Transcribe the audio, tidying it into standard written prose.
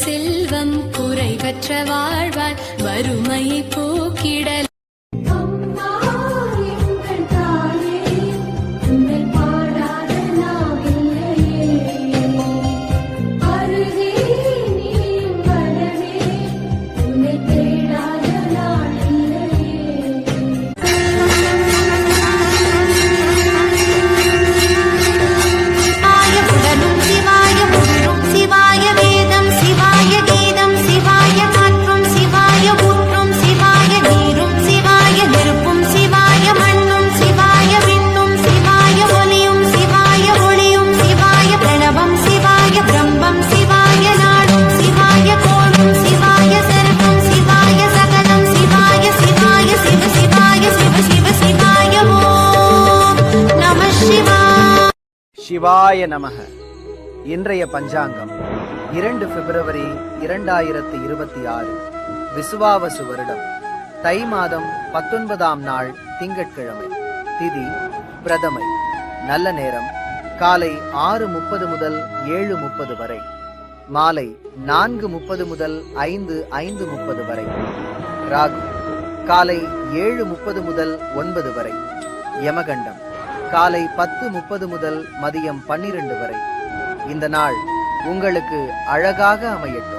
செல்வம் குறைவற்ற வாழ்வாய் வறுமையை போக்கிடல். சிவாய நமக. இன்றைய பஞ்சாங்கம் 2 பிப்ரவரி 2026 விசுவாவசு வருடம் தை மாதம் 19ஆம் நாள் திங்கட்கிழமை. திதி பிரதமை. நல்ல நேரம் காலை 6:30 முதல் 7:30 வரை, மாலை 4:30 முதல் 5:30 வரை. ராகு காலை 7:30 முதல் 9 வரை. யமகண்டம் காலை 10:30 முதல் மதியம் 12 வரை. இந்த நாள் உங்களுக்கு அழகாக அமையட்டும்.